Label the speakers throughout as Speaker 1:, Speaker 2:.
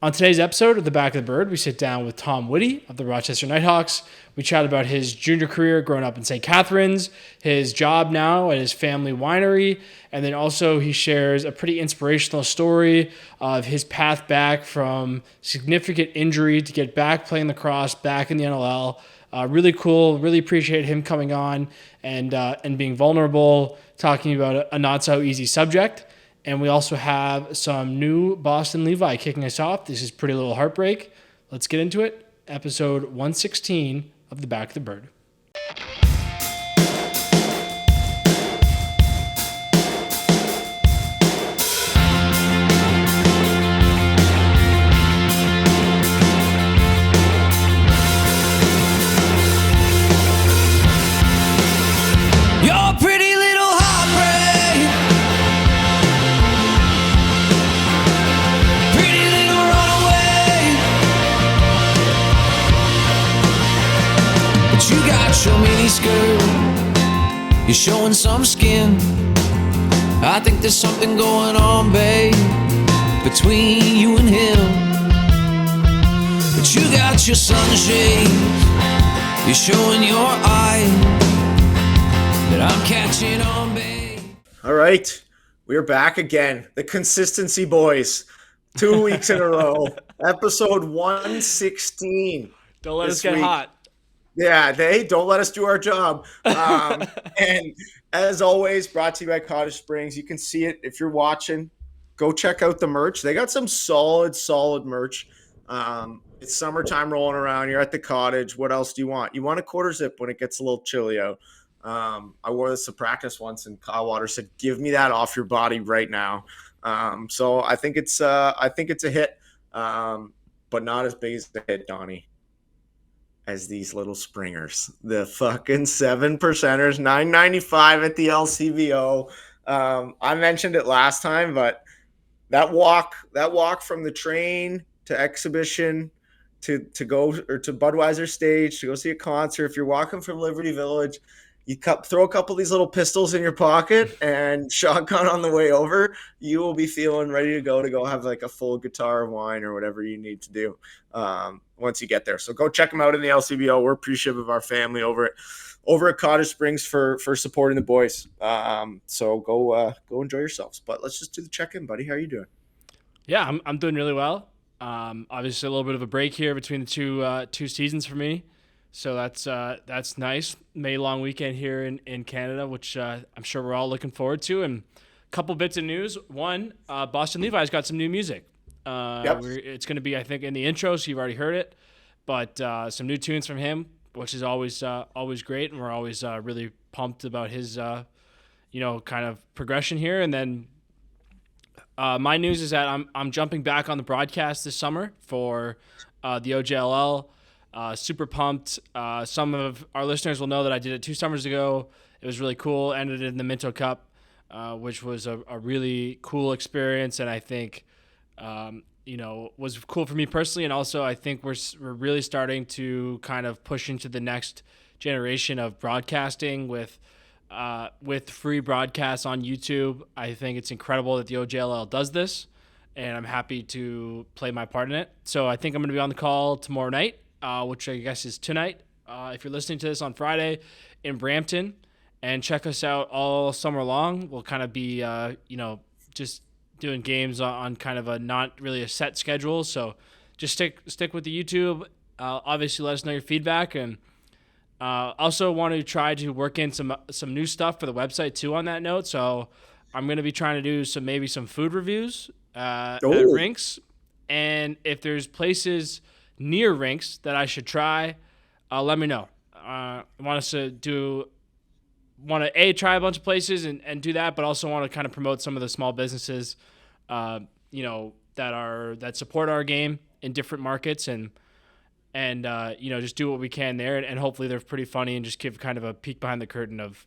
Speaker 1: On today's episode of The Back of the Bird, we sit down with Tom Whitty of the Rochester Knighthawks. We chat about his junior career growing up in St. Catharines, his job now at his family winery, and then also he shares a pretty inspirational story of his path back from significant injury to get back playing lacrosse, back in the NLL. Really cool. Really appreciate him coming on and being vulnerable, talking about a not so easy subject. And we also have some new Boston Levi kicking us off. This is Pretty Little Heartbreak. Let's get into it. Episode 116 of The Back of the Bird.
Speaker 2: Show me these skirt, you're showing some skin. I think there's something going on, babe, between you and him. But you got your sunshade, you're showing your eye, that I'm catching on, babe.
Speaker 3: All right, we're back again. The Consistency Boys, 2 weeks in a row. Episode 116.
Speaker 1: Don't let us get hot.
Speaker 3: Yeah, they don't let us do our job. And as always, brought to you by Cottage Springs. You can see it if you're watching. Go check out the merch. They got some solid merch. It's summertime rolling around. You're at the cottage. What else do you want? You want a quarter zip when it gets a little chilly out. I wore this to practice once, and Kyle Waters said, "Give me that off your body right now." So I think it's a hit, but not as big as the hit, Donnie, as these little springers, the fucking 7%ers, $9.95 at the LCBO. I mentioned it last time, but that walk from the train to exhibition to go or to Budweiser stage to go see a concert. If you're walking from Liberty Village, you throw a couple of these little pistols in your pocket and shotgun on the way over, you will be feeling ready to go have like a full guitar of wine or whatever you need to do once you get there. So go check them out in the LCBO. We're appreciative of our family over at Cottage Springs for supporting the boys. So go enjoy yourselves. But let's just do the check-in, buddy. How are you doing?
Speaker 1: Yeah, I'm doing really well. Obviously a little bit of a break here between the two seasons for me. So that's nice. May long weekend here in Canada, which I'm sure we're all looking forward to. And a couple bits of news. One, Boston Levi's got some new music.
Speaker 3: Yep.
Speaker 1: It's going to be, I think, in the intro, so you've already heard it. But some new tunes from him, which is always great, and we're always really pumped about his kind of progression here. And then my news is that I'm jumping back on the broadcast this summer for the OJLL. Super pumped. Some of our listeners will know that I did it 2 summers ago. It was really cool. Ended in the Minto Cup, which was a really cool experience, and I think was cool for me personally. And also, I think we're really starting to kind of push into the next generation of broadcasting with free broadcasts on YouTube. I think it's incredible that the OJLL does this, and I'm happy to play my part in it. So I think I'm going to be on the call tomorrow night, which I guess is tonight. If you're listening to this on Friday in Brampton, and check us out all summer long. We'll kind of be, just doing games on kind of a not really a set schedule. So just stick with the YouTube. Obviously, let us know your feedback, and also want to try to work in some new stuff for the website too. On that note, so I'm going to be trying to do some food reviews at rinks, and if there's places near rinks that I should try, let me know. I want to try a bunch of places and do that, but also want to kind of promote some of the small businesses, that support our game in different markets, and just do what we can there, and hopefully they're pretty funny and just give kind of a peek behind the curtain of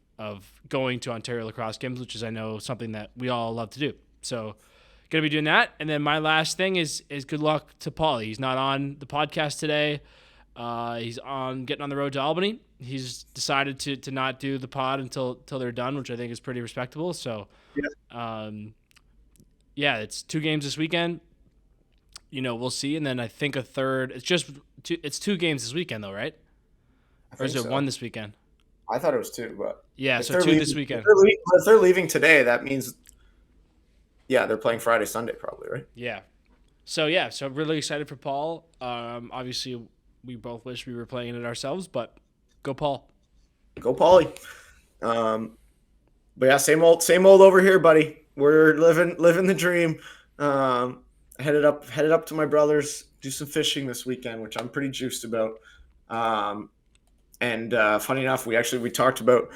Speaker 1: going to Ontario lacrosse games, which is, I know, something that we all love to do. So going to be doing that. And then my last thing is good luck to Paulie. He's not on the podcast today. He's getting on the road to Albany. He's decided to not do the pod until they're done, which I think is pretty respectable. So, it's 2 games this weekend. we'll see. And then I think a third. It's two games this weekend though, right? Or is it one this weekend?
Speaker 3: I thought it was two, but
Speaker 1: yeah, so two this weekend.
Speaker 3: If they're leaving today, that means they're playing Friday, Sunday, probably, right?
Speaker 1: Yeah. So really excited for Paul. Obviously, we both wish we were playing it ourselves, but go Paul.
Speaker 3: Go Paulie. But yeah, same old over here, buddy. We're living the dream. Headed up to my brother's, do some fishing this weekend, which I'm pretty juiced about. And funny enough, we talked about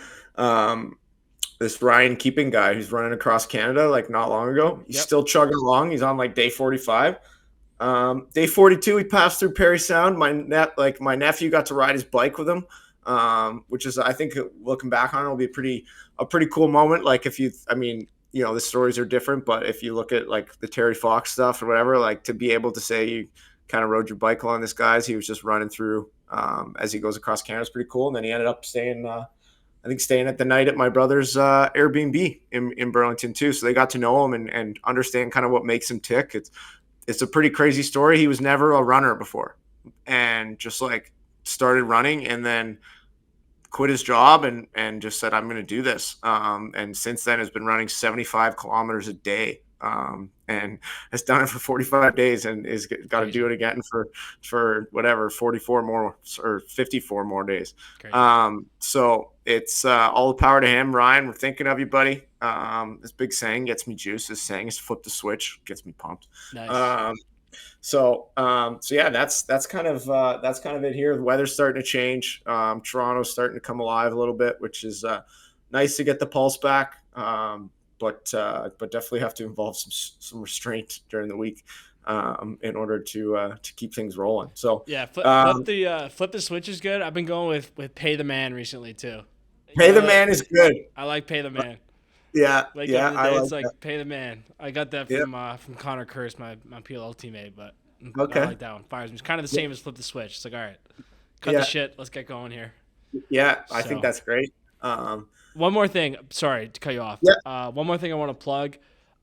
Speaker 3: this Ryan Keeping guy who's running across Canada like not long ago. He's still chugging along. He's on like day 45. Day 42, he passed through Perry Sound. My nephew got to ride his bike with him, which is, I think, looking back on it, will be a pretty cool moment. Like the stories are different, but if you look at like the Terry Fox stuff or whatever, like to be able to say you kind of rode your bike along this guy's, he was just running through as he goes across Canada is pretty cool. And then he ended up staying at the night at my brother's Airbnb in Burlington too. So they got to know him and understand kind of what makes him tick. It's a pretty crazy story. He was never a runner before and just like started running and then quit his job and just said, I'm going to do this. And since then has been running 75 kilometers a day. And has done it for 45 days and is got to do it again for whatever, 44 more or 54 more days. So it's all the power to him. Ryan, we're thinking of you, buddy. This big saying gets me juiced. This saying is flip the switch, gets me pumped.
Speaker 1: Nice.
Speaker 3: So yeah, that's kind of it here. The weather's starting to change. Toronto's starting to come alive a little bit, which is nice to get the pulse back. But definitely have to involve some restraint during the week in order to keep things rolling. So
Speaker 1: yeah, flip the switch is good. I've been going with pay the man recently too.
Speaker 3: Pay the man is good.
Speaker 1: I like pay the man.
Speaker 3: Yeah,
Speaker 1: like
Speaker 3: yeah,
Speaker 1: it's like pay the man. I got that from Connor Curse, my PLL teammate, but I like that one. Fires me. It's kind of the same as flip the switch. It's like, all right, cut the shit. Let's get going here.
Speaker 3: Yeah, I think that's great.
Speaker 1: One more thing. Sorry to cut you off.
Speaker 3: Yeah.
Speaker 1: One more thing I want to plug.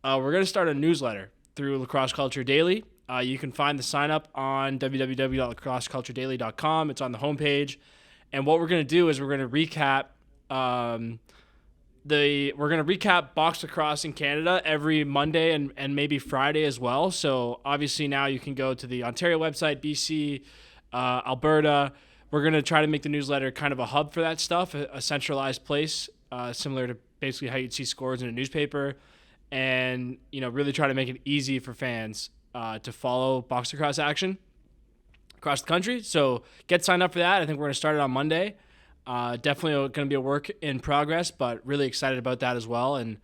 Speaker 1: We're going to start a newsletter through Lacrosse Culture Daily. You can find the sign up on www.lacrosseculturedaily.com. It's on the homepage. And what we're going to do is we're going to recap box lacrosse in Canada every Monday and maybe Friday as well. So obviously now you can go to the Ontario website, BC, Alberta. We're going to try to make the newsletter kind of a hub for that stuff, a centralized place, similar to basically how you'd see scores in a newspaper, and really try to make it easy for fans to follow box lacrosse action across the country. So get signed up for that. I think we're going to start it on Monday. Definitely going to be a work in progress, but really excited about that as well. And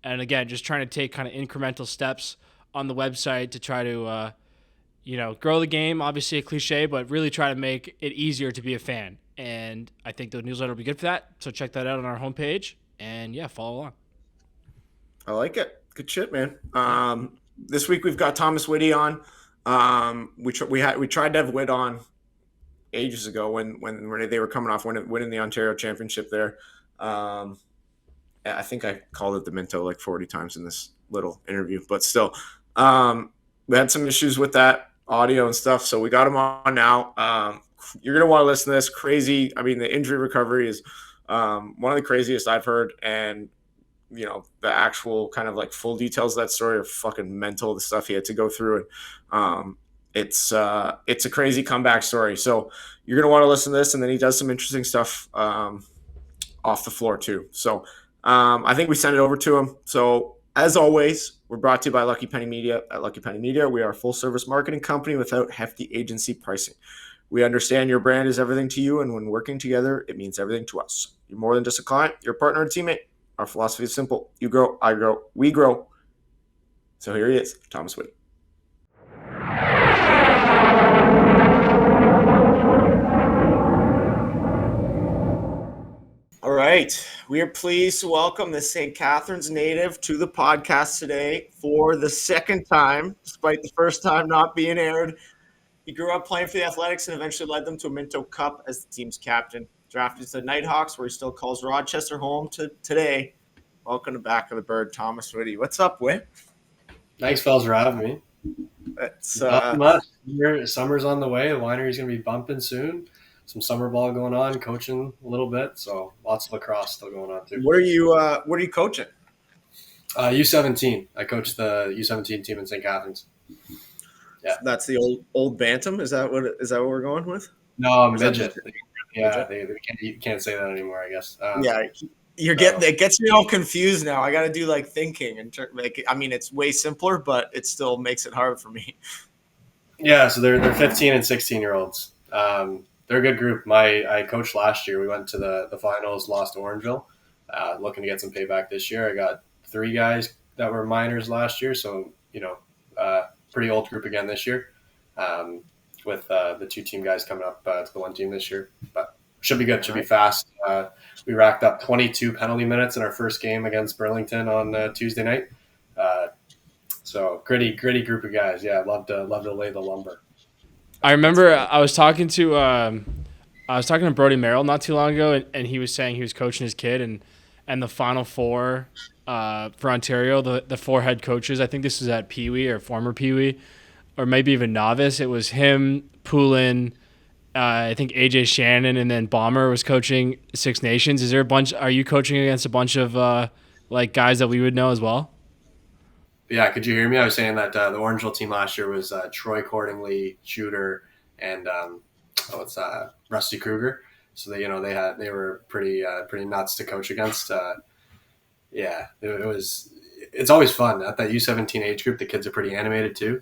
Speaker 1: again, just trying to take kind of incremental steps on the website to try to grow the game, obviously a cliche, but really try to make it easier to be a fan. And I think the newsletter will be good for that. So check that out on our homepage and follow along.
Speaker 3: I like it. Good shit, man. This week we've got Thomas Whitty on. We tried to have Whit on ages ago when they were coming off winning the Ontario Championship there. I think I called it the Minto like 40 times in this little interview, but still, we had some issues with that audio and stuff, so we got him on now. You're gonna want to listen to this. Crazy. I mean, the injury recovery is one of the craziest I've heard, and the actual kind of like full details of that story are fucking mental. The stuff he had to go through, and it's a crazy comeback story. So you're gonna want to listen to this, and then he does some interesting stuff off the floor too. So I think we send it over to him. So as always, we're brought to you by Lucky Penny Media. At Lucky Penny Media, we are a full-service marketing company without hefty agency pricing. We understand your brand is everything to you, and when working together, it means everything to us. You're more than just a client. You're a partner and teammate. Our philosophy is simple. You grow, I grow, we grow. So here he is, Thomas Whitty. All right. We are pleased to welcome the St. Catharines native to the podcast today for the second time, despite the first time not being aired. He grew up playing for the Athletics and eventually led them to a Minto Cup as the team's captain. Drafted to the Knighthawks, where he still calls Rochester home to today. Welcome to Back of the Bird, Thomas Whitty. What's up, Whit?
Speaker 4: Thanks, fellas, for having me.
Speaker 3: It's
Speaker 4: Not much. Summer's on the way. The winery's going to be bumping soon. Some summer ball going on, coaching a little bit. So lots of lacrosse still going on too.
Speaker 3: What are you coaching?
Speaker 4: U17. I coach the U17 team in St. Catharines. Yeah,
Speaker 3: That's the old bantam. Is that what we're going with?
Speaker 4: no, midget. Yeah, you can't say that anymore, I guess.
Speaker 3: Yeah, it gets me all confused now. I got to do like thinking and I mean, it's way simpler, but it still makes it hard for me.
Speaker 4: Yeah, so they're 15 and 16-year-olds. They're a good group. I coached last year. We went to the finals, lost to Orangeville. Looking to get some payback this year. I got 3 guys that were minors last year, so pretty old group again this year. With the 2 team guys coming up to the 1 team this year, but should be good. Should be fast. We racked up 22 penalty minutes in our first game against Burlington on Tuesday night. So gritty group of guys. Yeah, love to lay the lumber.
Speaker 1: I remember I was talking to Brody Merrill not too long ago, and he was saying he was coaching his kid, and the Final Four for Ontario, the 4 head coaches. I think this was at Pee Wee or former Pee Wee, or maybe even novice. It was him, Poulin, I think AJ Shannon, and then Bomber was coaching Six Nations. Is there a bunch? Are you coaching against a bunch of like guys that we would know as well?
Speaker 4: Yeah, could you hear me? I was saying that the Orangeville team last year was Troy Cordingley, Shooter, and Rusty Kruger. So they were pretty nuts to coach against. Yeah, it's always fun at that U17 age group. The kids are pretty animated too.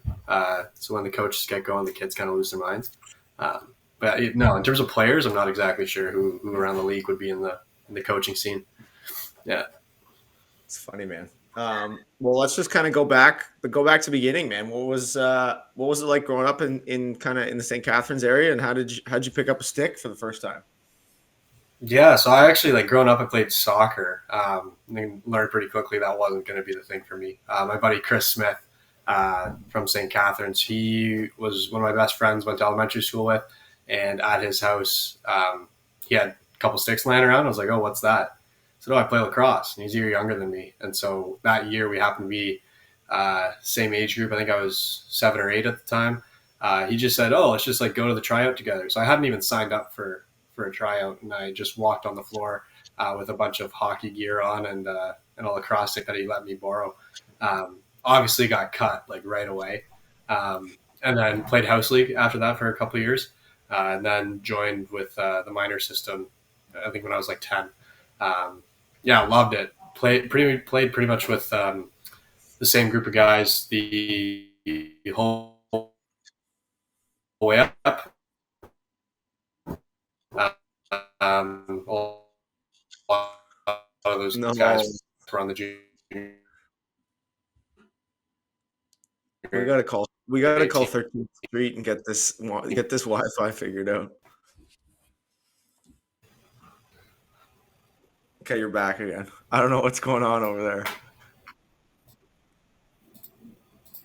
Speaker 4: So when the coaches get going, the kids kind of lose their minds. But no, in terms of players, I'm not exactly sure who around the league would be in the coaching scene. Yeah,
Speaker 3: it's funny, man. Well, let's just kind of go back to the beginning, man. What was it like growing up in kind of in the St. Catharines area, and how'd you pick up a stick for the first time?
Speaker 4: Yeah, so I actually growing up, I played soccer. And learned pretty quickly that wasn't going to be the thing for me. My buddy Chris Smith from St. Catharines, he was one of my best friends. Went to elementary school with, and at his house, he had a couple sticks laying around. I was like, "Oh, what's that?" So I play lacrosse, and he's a year younger than me. And so that year we happened to be same age group. I think I was 7 or 8 at the time. He just said, "Oh, let's just go to the tryout together." So I hadn't even signed up for a tryout, and I just walked on the floor with a bunch of hockey gear on and a lacrosse stick that he let me borrow. Obviously got cut right away, and then played house league after that for a couple of years, and then joined with the minor system. I think when I was 10. Yeah, loved it. Played pretty much with the same group of guys the whole way up. All of those guys were on the junior.
Speaker 3: We gotta call 13th Street and get this Wi-Fi figured out. Okay, you're back again. I don't know what's going on over there.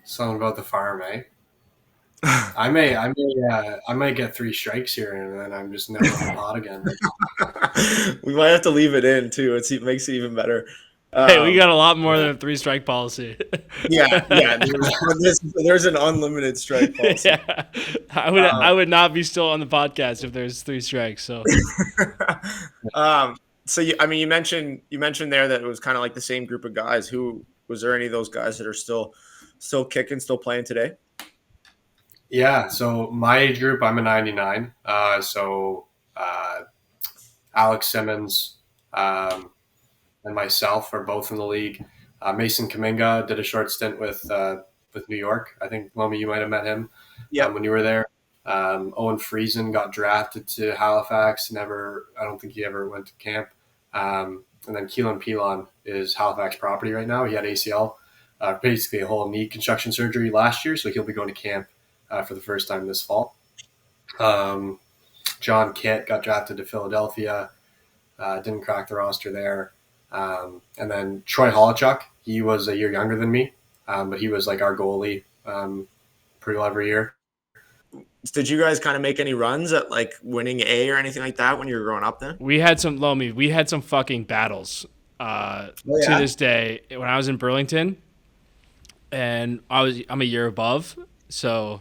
Speaker 4: Something about the farm, eh? I might get 3 strikes here, and then I'm just never on the pot again.
Speaker 3: We might have to leave it in too. It makes it even better.
Speaker 1: Hey, we got a lot more than a 3-strike policy.
Speaker 3: Yeah. There's an unlimited strike policy.
Speaker 1: Yeah, I would not be still on the podcast if there's 3 strikes. So,
Speaker 3: so you mentioned there that it was kind of like the same group of guys. Who was there? Any of those guys that are still kicking, still playing today?
Speaker 4: Yeah, so my age group, I'm a 99. Alex Simmons and myself are both in the league. Mason Kaminga did a short stint with New York. I think, Lomi, you might have met him when you were there. Owen Friesen got drafted to Halifax. I don't think he ever went to camp. And then Keelan Pilon is Halifax property right now. He had ACL, basically a whole knee construction surgery last year, so he'll be going to camp for the first time this fall. John Kitt got drafted to Philadelphia, didn't crack the roster there. And then Troy Holochuk, he was a year younger than me, but he was our goalie pretty well every year.
Speaker 3: Did you guys kind of make any runs at winning A or anything like that when you were growing up then?
Speaker 1: We had some fucking battles to this day when I was in Burlington. and I'm a year above. So,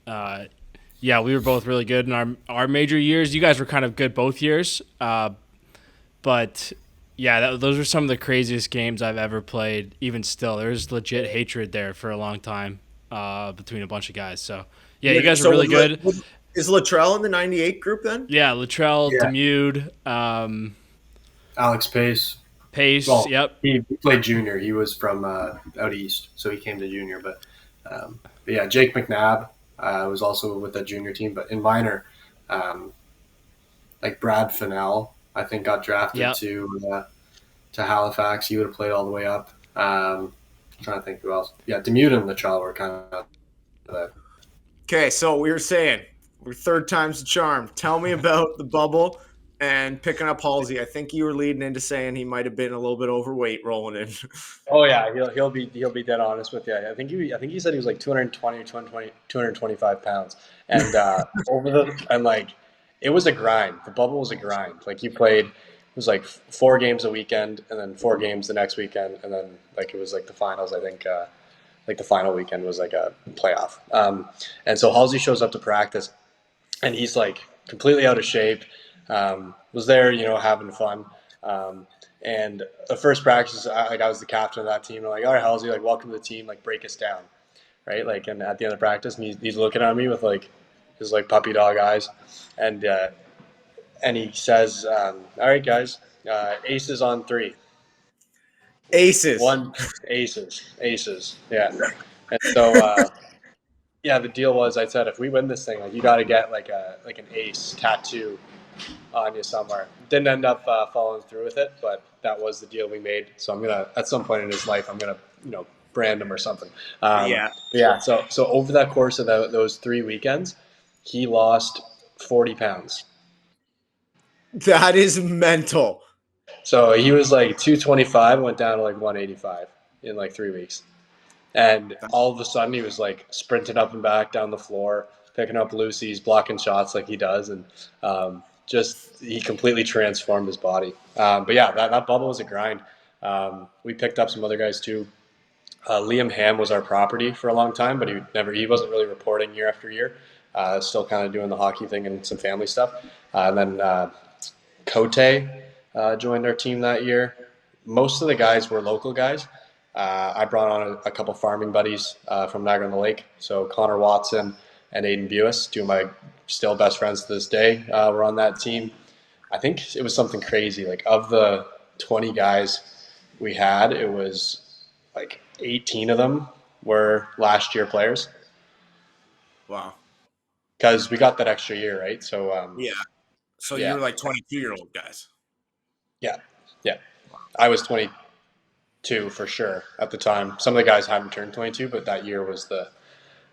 Speaker 1: yeah, we were both really good in our major years. You guys were kind of good both years, but yeah, those are some of the craziest games I've ever played. Even still, there's legit hatred there for a long time between a bunch of guys. So yeah, you guys are really good.
Speaker 3: Is Latrell in the '98 group then?
Speaker 1: Yeah, Latrell,
Speaker 4: Yeah.
Speaker 1: Demude,
Speaker 4: Alex Pace.
Speaker 1: Pace.
Speaker 4: Well,
Speaker 1: Yep.
Speaker 4: he played junior. He was from out east, so he came to junior. But yeah, Jake McNabb was also with that junior team. But in minor, like Brad Fennell, I think got drafted to Halifax. He would have played all the way up. I'm trying to think who else. Yeah, Demude and Latrell were kind of
Speaker 3: Okay, so we were saying we're third time's the charm. Tell me about the bubble and picking up Halsey. I think you were leading into saying he might have been a little bit overweight rolling in.
Speaker 5: Oh yeah, he'll be dead honest with you. I think he said he was like 220 or 225 pounds, and like it was a grind. The bubble was a grind. Like you played, it was like 4 games a weekend, and then 4 games the next weekend, and then like it was like the finals. I think like the final weekend was like a playoff. And so Halsey shows up to practice, and he's like completely out of shape. Was there, having fun. And the first practice, I was the captain of that team. And like, all right, Halsey, like, welcome to the team. Like, break us down, right? Like, and at the end of practice, and he's looking at me with like his like puppy dog eyes, and he says, "All right, guys, aces on 3."
Speaker 3: Aces.
Speaker 5: Aces. Yeah. And so, yeah, the deal was, I said, if we win this thing, like, you got to get like an ace tattoo on you somewhere. Didn't end up following through with it, but that was the deal we made. So I'm gonna, at some point in his life, I'm gonna, brand him or something. Yeah. So over that course of those 3 weekends, he lost 40 pounds.
Speaker 3: That is mental.
Speaker 5: So he was like 225, went down to like 185 in like 3 weeks. And all of a sudden he was like sprinting up and back down the floor, picking up loosies, blocking shots like he does. And he completely transformed his body. But yeah, that bubble was a grind. We picked up some other guys too. Liam Ham was our property for a long time, but he wasn't really reporting year after year. Still kind of doing the hockey thing and some family stuff. And then Cote joined our team that year. Most of the guys were local guys. I brought on a couple farming buddies from Niagara-on-the-Lake. So Connor Watson and Aiden Buis, 2 of my still best friends to this day, were on that team. I think it was something crazy. Like of the 20 guys we had, it was like 18 of them were last year players.
Speaker 3: Wow.
Speaker 5: Because we got that extra year, right? So
Speaker 3: yeah. So you were like 22-year-old guys.
Speaker 5: Yeah. I was 22 for sure at the time. Some of the guys hadn't turned 22, but that year was the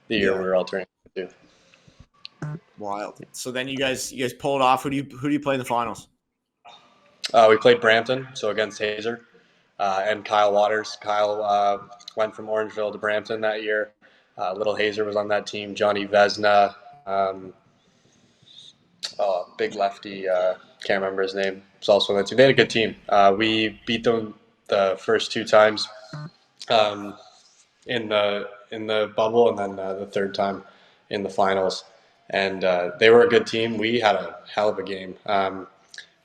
Speaker 5: year we were all turning 22.
Speaker 3: Wild. So then you guys pulled off. Who do you play in the finals?
Speaker 5: We played Brampton, so against Hazer and Kyle Waters. Kyle went from Orangeville to Brampton that year. Little Hazer was on that team. Johnny Vesna, big lefty, can't remember his name. Was also on that team. They had a good team. We beat them the first 2 times in the bubble, and then the third time in the finals. And they were a good team. We had a hell of a game.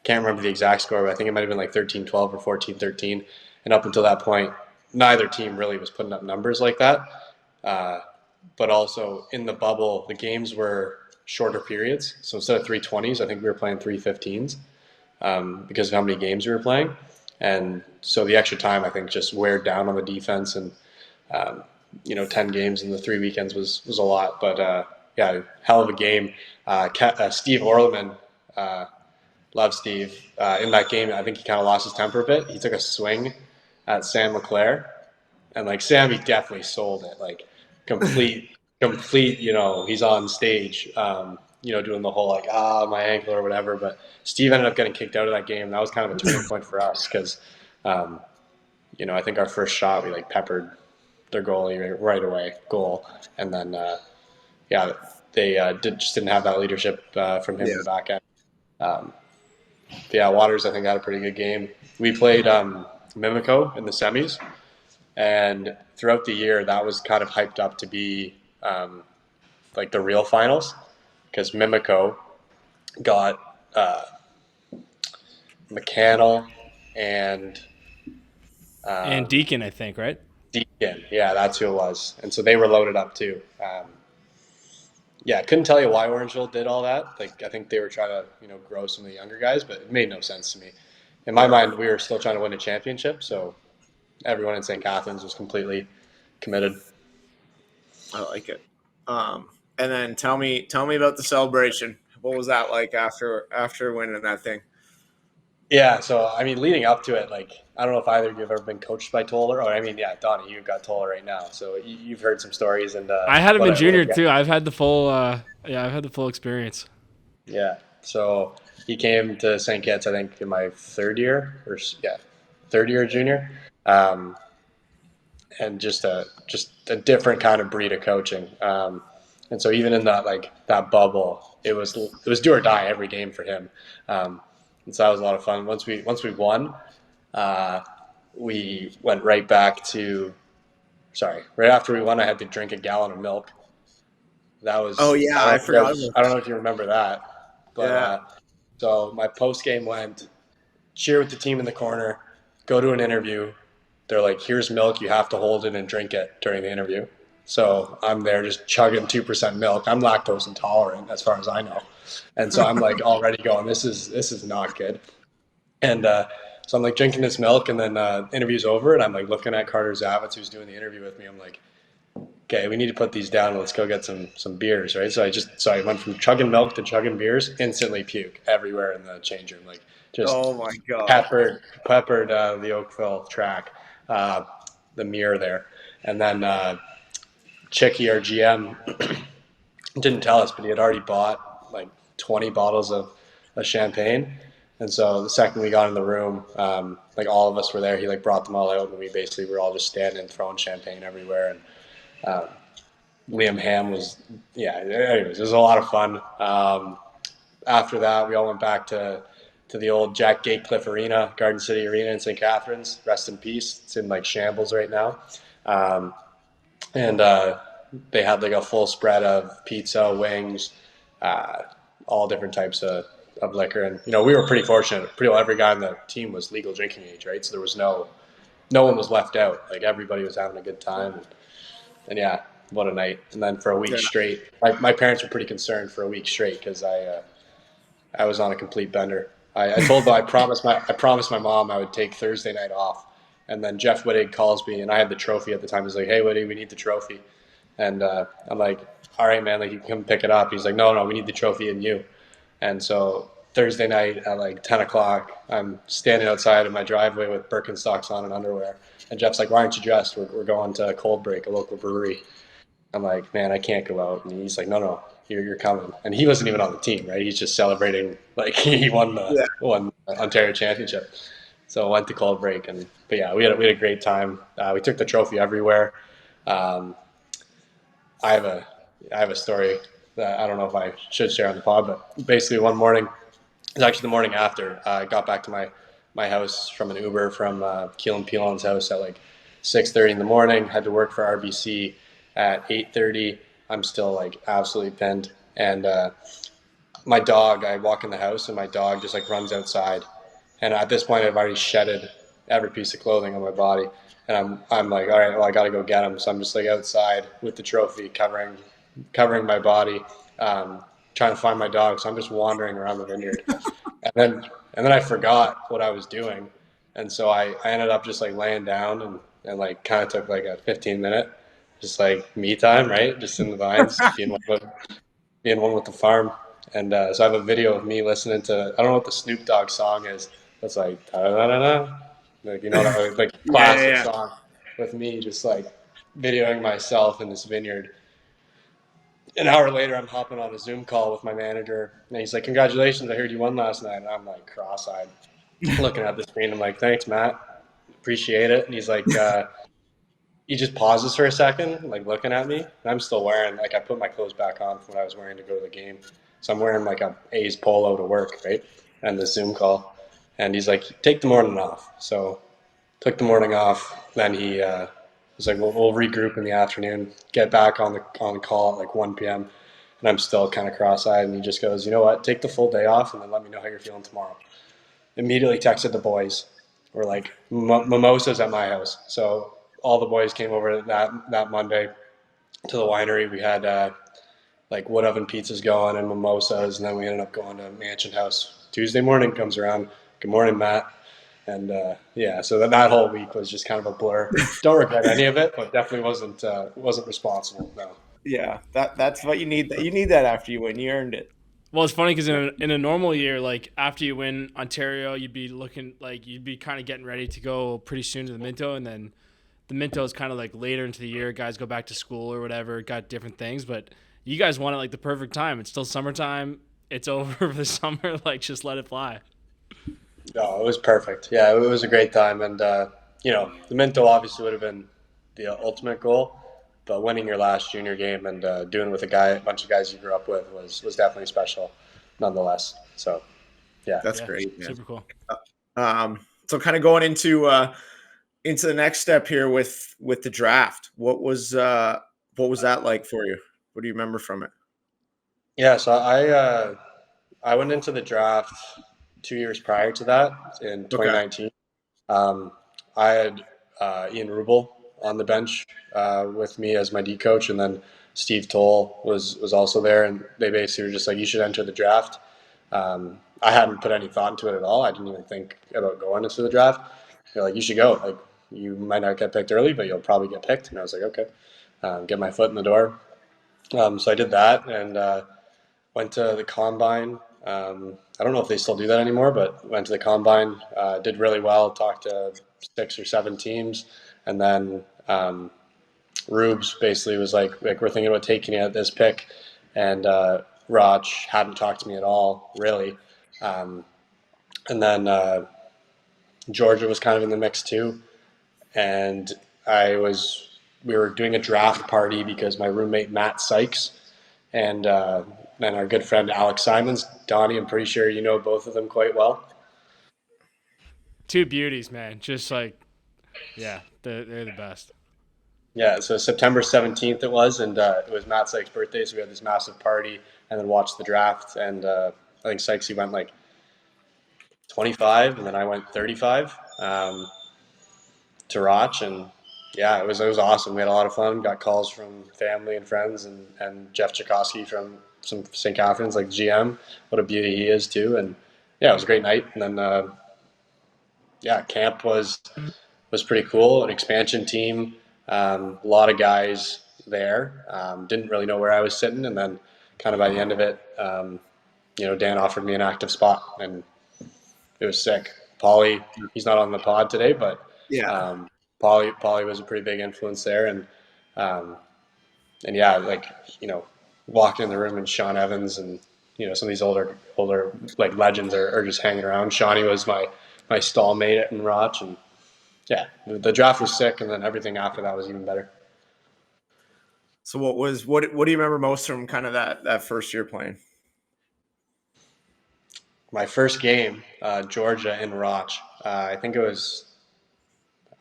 Speaker 5: Can't remember the exact score, but I think it might have been like 13-12 or 14-13. And up until that point, neither team really was putting up numbers like that. But also in the bubble, the games were shorter periods. So instead of 320s, I think we were playing 315s because of how many games we were playing. And so the extra time, I think, just wear down on the defense. And, 10 games in the 3 weekends was a lot. But, yeah, hell of a game. Steve Orleman, love Steve. In that game, I think he kind of lost his temper a bit. He took a swing at Sam LeClaire. And, like, Sammy definitely sold it. Like, complete, he's on stage, doing the whole, like, my ankle or whatever. But Steve ended up getting kicked out of that game. That was kind of a turning point for us because, I think our first shot, we, like, peppered their goalie right away, goal. And then, they just didn't have that leadership from him in the back end. Waters, I think, had a pretty good game. We played Mimico in the semis. And throughout the year, that was kind of hyped up to be like the real finals, because Mimico got McCannell and
Speaker 1: And Deacon, I think, right?
Speaker 5: Deacon. Yeah, that's who it was. And so they were loaded up too. Yeah, couldn't tell you why Orangeville did all that. Like, I think they were trying to, grow some of the younger guys, but it made no sense to me. In my mind, we were still trying to win a championship, so everyone in St. Catharines was completely committed.
Speaker 3: I like it. And then tell me about the celebration. What was that like after winning that thing?
Speaker 5: Yeah, so I mean, leading up to it, like, I don't know if either of you have ever been coached by Toller. Yeah, Donny, you've got Toller right now, so you've heard some stories. And
Speaker 1: I had him in junior too. I've had the full, I've had the full experience.
Speaker 5: Yeah, so he came to St. Kitts, I think, in my third year junior, and just a different kind of breed of coaching. And so even in that bubble, it was do or die every game for him. And so that was a lot of fun. Once we won, we went right back to. Sorry, right after we won, I had to drink a gallon of milk. That was.
Speaker 3: Oh yeah, I forgot.
Speaker 5: I don't know if you remember that, but
Speaker 3: Yeah.
Speaker 5: So my post game went cheer with the team in the corner, go to an interview. They're like, "Here's milk. You have to hold it and drink it during the interview." So I'm there just chugging 2% milk. I'm lactose intolerant as far as I know. And so I'm like already going, this is not good. And so I'm like drinking this milk, and then interview's over, and I'm like looking at Carter Zavitz, who's doing the interview with me. I'm like, okay, we need to put these down. Let's go get some beers, right? So I went from chugging milk to chugging beers, instantly puke everywhere in the change room. Like, just
Speaker 3: oh my god,
Speaker 5: peppered the Oakville track, the mirror there. And then Chicky, our GM, didn't tell us, but he had already bought like 20 bottles of champagne. And so the second we got in the room, like all of us were there, he like brought them all out, and we basically were all just standing throwing champagne everywhere. And Liam Ham was, anyways, it was a lot of fun. After that, we all went back to the old Jack Gatecliff Arena, Garden City Arena in St. Catharines. Rest in peace. It's in like shambles right now. And they had like a full spread of pizza, wings, all different types of liquor. And, we were pretty fortunate. Pretty well every guy on the team was legal drinking age, right? So there was no one was left out. Like, everybody was having a good time. And yeah, what a night. And then for a week straight, my parents were pretty concerned for a week straight because I was on a complete bender. I told them I promised my mom I would take Thursday night off. And then Jeff Whitty calls me, and I had the trophy at the time. He's like, "Hey, Whitty, we need the trophy." And I'm like, "All right, man, like, you can come pick it up." He's like, No, we need the trophy and you. And so Thursday night at like 10 o'clock, I'm standing outside of my driveway with Birkenstocks on and underwear. And Jeff's like, "Why aren't you dressed? We're going to Cold Break, a local brewery." I'm like, "Man, I can't go out." And he's like, No, you're coming. And he wasn't even on the team, right? He's just celebrating like he won the Ontario championship. So I went to Cold Break, but yeah, we had a great time. We took the trophy everywhere. I have a story that I don't know if I should share on the pod, but basically one morning, it was actually the morning after, I got back to my house from an Uber from Keelan Pilon's house at like 6:30 in the morning. Had to work for RBC at 8:30. I'm still like absolutely pinned. And my dog, I walk in the house and my dog just like runs outside. And at this point, I've already shedded every piece of clothing on my body. And I'm like, all right, well, I got to go get him. So I'm just like outside with the trophy covering my body, trying to find my dog. So I'm just wandering around the vineyard. And then I forgot what I was doing. And so I ended up just like laying down and like kind of took like a 15-minute, just like me time, right? Just in the vines, being one with the farm. And so I have a video of me listening to, I don't know what the Snoop Dogg song is. It's like, da-da-da-da-da. Like, that like classic song with me just like videoing myself in this vineyard. An hour later, I'm hopping on a Zoom call with my manager, and he's like, "Congratulations, I heard you won last night." And I'm like cross-eyed, looking at the screen. I'm like, "Thanks, Matt. Appreciate it." And he's like, he just pauses for a second, like looking at me. And I'm still wearing, like, I put my clothes back on from what I was wearing to go to the game. So I'm wearing like a A's polo to work, right? And the Zoom call. And he's like, "Take the morning off." So took the morning off. Then he It's like we'll regroup in the afternoon, get back on the call at like 1 p.m. And I'm still kind of cross-eyed. And he just goes, you know what? Take the full day off, and then let me know how you're feeling tomorrow. Immediately texted the boys. We're like mimosas at my house. So all the boys came over that Monday to the winery. We had like wood oven pizzas going and mimosas, and then we ended up going to Mansion House. Tuesday morning comes around. Good morning, Matt. And yeah, so that whole week was just kind of a blur. Don't regret any of it, but definitely wasn't responsible. No.
Speaker 3: Yeah, that's what you need. You need that after you win. You earned it.
Speaker 1: Well, it's funny because in a normal year, like after you win Ontario, you'd be kind of getting ready to go pretty soon to the Minto, and then the Minto is kind of like later into the year. Guys go back to school or whatever, got different things, but you guys won it like the perfect time. It's still summertime. It's over for the summer. Like just let it fly.
Speaker 5: No, it was perfect. Yeah, it was a great time, and the Minto obviously would have been the ultimate goal, but winning your last junior game and doing it with a bunch of guys you grew up with was definitely special, nonetheless. So, yeah,
Speaker 3: That's great. Man.
Speaker 1: Super cool.
Speaker 3: So kind of going into the next step here with the draft. What was that like for you? What do you remember from it?
Speaker 5: Yeah, so I went into the draft 2 years prior to that in 2019. Okay. I had Ian Rubel on the bench with me as my D coach, and then Steve Toll was also there, and they basically were just like, you should enter the draft. I hadn't put any thought into it at all. I didn't even think about going into the draft. They're like, you should go. Like, you might not get picked early, but you'll probably get picked. And I was like, okay, get my foot in the door. So I did that and went to the combine. I don't know if they still do that anymore, but went to the combine, did really well, talked to 6 or 7 teams, and then Rubes basically was like we're thinking about taking you at this pick, and Roch hadn't talked to me at all, really. And then Georgia was kind of in the mix too, and we were doing a draft party because my roommate Matt Sykes and our good friend Alex Simons, Donny, I'm pretty sure you know both of them quite well.
Speaker 1: Two beauties, man. Just like, yeah, they're the best.
Speaker 5: Yeah, so September 17th it was, and it was Matt Sykes' birthday, so we had this massive party and then watched the draft, and I think Sykes, he went like 25, and then I went 35 to Roch, and yeah, it was awesome. We had a lot of fun, got calls from family and friends, and Jeff Tchaikovsky from some St. Catharines, like GM, what a beauty he is too, and yeah, it was a great night, and then camp was pretty cool, an expansion team. A lot of guys there. Didn't really know where I was sitting, and then kind of by the end of it, Dan offered me an active spot, and it was sick. Paulie, he's not on the pod today, but
Speaker 3: yeah,
Speaker 5: Paulie was a pretty big influence there, and yeah, like walking in the room and Sean Evans and some of these older like legends are just hanging around. Shawnee was my stallmate in Roch, and yeah, the draft was sick, and then everything after that was even better.
Speaker 3: So what do you remember most from kind of that first year playing?
Speaker 5: My first game, Georgia in Roch. I think it was,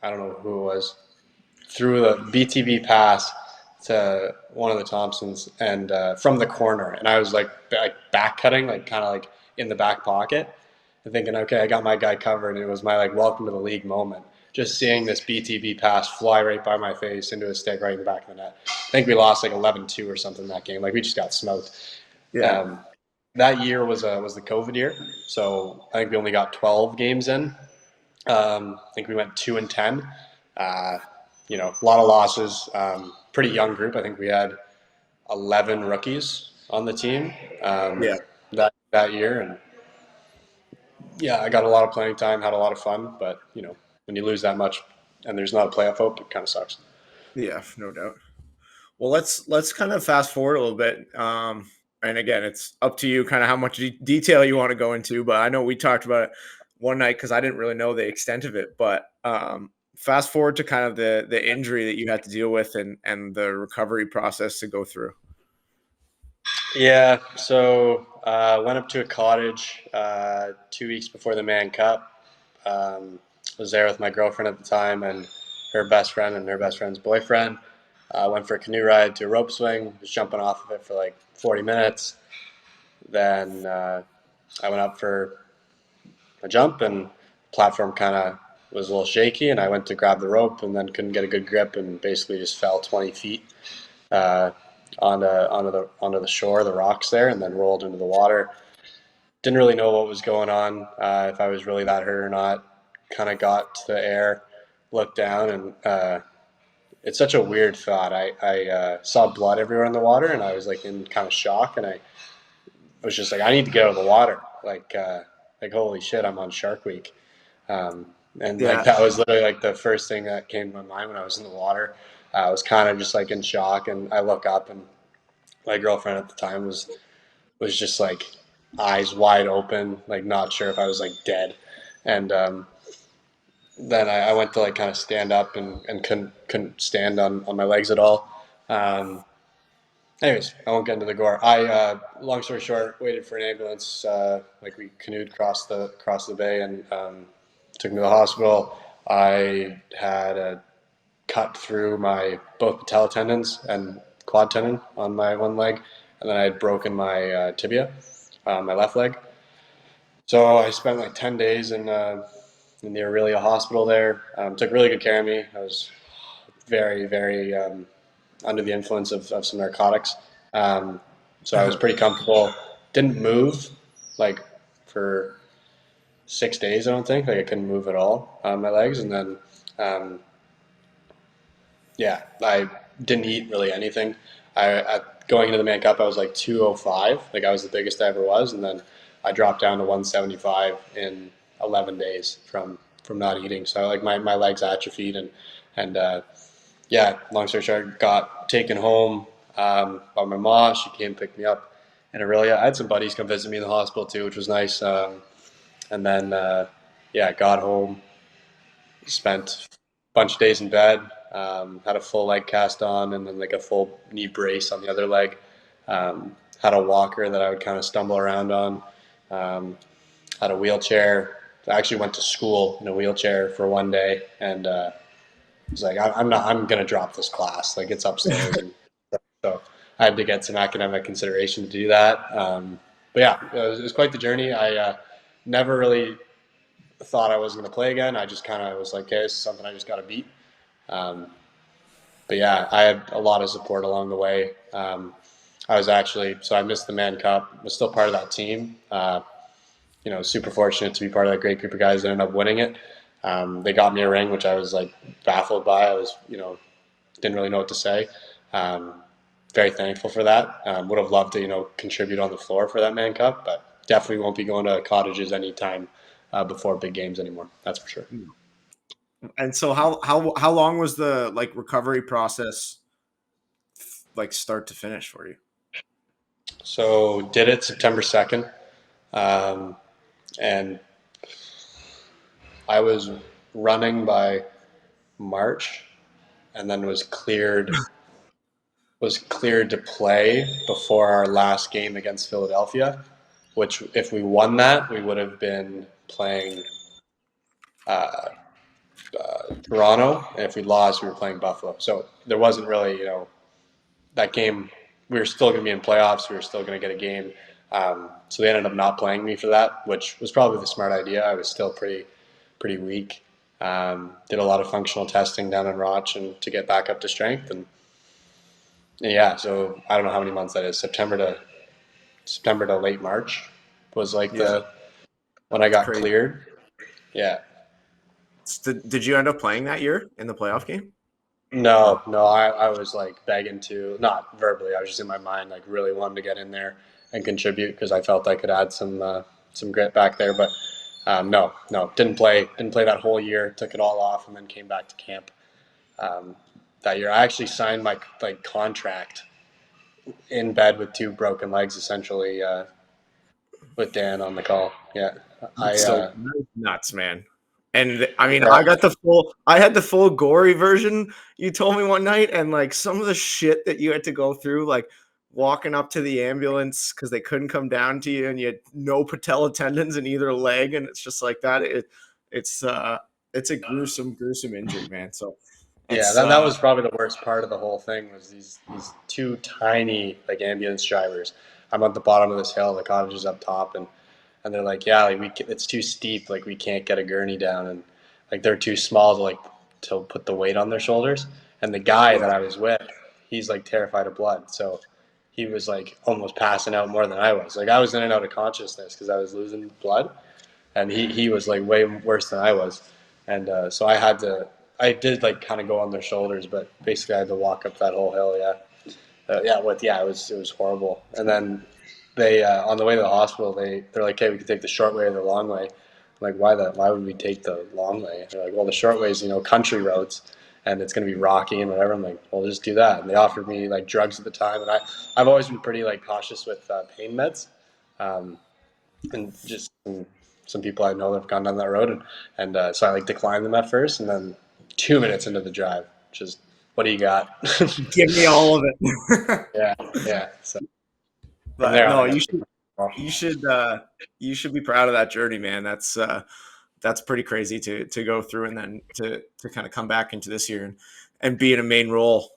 Speaker 5: I don't know who it was, threw a BTB pass to one of the Thompsons and from the corner, and I was like back cutting, like kind of like in the back pocket, and thinking, okay, I got my guy covered, and it was my like welcome to the league moment. Just seeing this BTB pass fly right by my face into a stick right in the back of the net. I think we lost like 11-2 or something that game. Like we just got smoked.
Speaker 3: Yeah.
Speaker 5: That year was the COVID year, so I think we only got 12 games in. I think we went 2-10. A lot of losses. Pretty young group. I think we had 11 rookies on the team. That year, and yeah, I got a lot of playing time, had a lot of fun, but when you lose that much and there's not a playoff hope, it kind of sucks.
Speaker 3: Yeah, no doubt. Well, let's kind of fast forward a little bit. And again, it's up to you kind of how much detail you want to go into, but I know we talked about it one night because I didn't really know the extent of it, but fast forward to kind of the injury that you had to deal with and the recovery process to go through.
Speaker 5: Yeah, so went up to a cottage 2 weeks before the Man Cup. Was there with my girlfriend at the time, and her best friend and her best friend's boyfriend. Went for a canoe ride to a rope swing, was jumping off of it for like 40 minutes. Then I went up for a jump, and the platform kind of was a little shaky, and I went to grab the rope and then couldn't get a good grip and basically just fell 20 feet uh, onto the shore, the rocks there, and then rolled into the water. Didn't really know what was going on, if I was really that hurt or not. Kind of got to the air, looked down, and it's such a weird thought. I saw blood everywhere in the water, and I was like in kind of shock, and I was just like, I need to get out of the water. Like holy shit, I'm on Shark Week. And
Speaker 3: Yeah.
Speaker 5: like that was literally like the first thing that came to my mind when I was in the water. I was kind of just like in shock, and I look up, and my girlfriend at the time was just like eyes wide open, like not sure if I was like dead. And then I went to like kind of stand up, and couldn't stand on my legs at all. Anyways, I won't get into the gore. Long story short, waited for an ambulance. Like we canoed across the bay, and took me to the hospital. I had a cut through my both patella tendons and quad tendon on my one leg, and then I had broken my tibia, my left leg. So I spent like 10 days in the Aurelia hospital there. Took really good care of me. I was very, very under the influence of some narcotics. So I was pretty comfortable. Didn't move like for 6 days, I don't think. Like I couldn't move at all on my legs. And then, I didn't eat really anything. Going into the Man Cup, I was like 205. Like I was the biggest I ever was. And then I dropped down to 175 in 11 days from not eating. So like my legs atrophied, and long story short, got taken home by my mom. She came pick me up in Aurelia. I had some buddies come visit me in the hospital too, which was nice. And then got home, spent a bunch of days in bed, had a full leg cast on, and then like a full knee brace on the other leg. Had a walker that I would kind of stumble around on. Had a wheelchair. I actually went to school in a wheelchair for one day, and was like, I'm gonna drop this class. Like it's upstairs, and so I had to get some academic consideration to do that. But yeah, it was quite the journey. I never really thought I was going to play again. I just kind of was like, okay, this is something I just got to beat. But yeah, I had a lot of support along the way. I missed the Man Cup, was still part of that team. Super fortunate to be part of that great group of guys that ended up winning it. They got me a ring, which I was like baffled by. I was, didn't really know what to say. Very thankful for that. Would have loved to, contribute on the floor for that Man Cup, but definitely won't be going to Cottages anytime before big games anymore. That's for sure.
Speaker 3: And so how long was the like recovery process, like start to finish for you?
Speaker 5: So did it September 2nd. And I was running by March, and then was cleared to play before our last game against Philadelphia, which if we won that, we would have been playing Toronto, and if we lost, we were playing Buffalo. So there wasn't really, that game. We were still going to be in playoffs. We were still going to get a game. So they ended up not playing me for that, which was probably the smart idea. I was still pretty weak. Did a lot of functional testing down in Roch and to get back up to strength. And yeah, so I don't know how many months that is. September to late March was like when I got cleared. Yeah.
Speaker 3: Did you end up playing that year in the playoff game?
Speaker 5: No, I was like begging to, not verbally, I was just in my mind, like really wanting to get in there and contribute because I felt I could add some grit back there. But no, didn't play that whole year, took it all off, and then came back to camp that year. I actually signed my contract in bed with two broken legs, essentially, with Dan on the call. Yeah.
Speaker 3: So nuts, man. And I mean, I had the full gory version you told me one night, and like some of the shit that you had to go through, like walking up to the ambulance because they couldn't come down to you, and you had no patella tendons in either leg, and it's just like that. It's a gruesome injury, man. So
Speaker 5: Yeah,
Speaker 3: It's
Speaker 5: that was probably the worst part of the whole thing was these two tiny like ambulance drivers. I'm at the bottom of this hill, the cottage is up top, and they're like, yeah, like it's too steep, like we can't get a gurney down, and like they're too small to put the weight on their shoulders. And the guy that I was with, he's like terrified of blood, so he was like almost passing out more than I was. Like I was in and out of consciousness because I was losing blood, and he was like way worse than I was, and so I did like kind of go on their shoulders, but basically I had to walk up that whole hill. It was horrible. And then they on the way to the hospital, they're like, hey, we could take the short way or the long way. I'm like, why would we take the long way? They're like, well, the short way is country roads, and it's going to be rocky and whatever. I'm like, well, just do that. And they offered me like drugs at the time, and I've always been pretty like cautious with pain meds. And just some people I know that have gone down that road, and so I like declined them at first, and then 2 minutes into the drive, just what do you got?
Speaker 3: give me all of it.
Speaker 5: yeah. So from
Speaker 3: But
Speaker 5: there
Speaker 3: no,
Speaker 5: on,
Speaker 3: you should be proud of that journey, man. That's pretty crazy to go through, and then to kind of come back into this year and be in a main role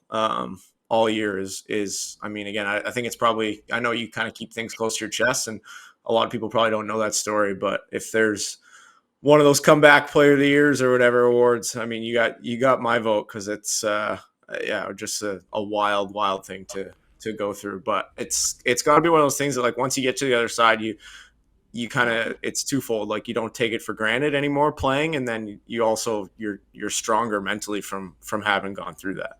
Speaker 3: all year is I mean, again, I think it's probably, I know you kind of keep things close to your chest, and a lot of people probably don't know that story, but if there's one of those comeback player of the years or whatever awards, I mean, you got my vote, because it's just a wild thing to go through. But it's got to be one of those things that, like, once you get to the other side, you kind of, it's twofold. Like, you don't take it for granted anymore playing, and then you also you're stronger mentally from having gone through that.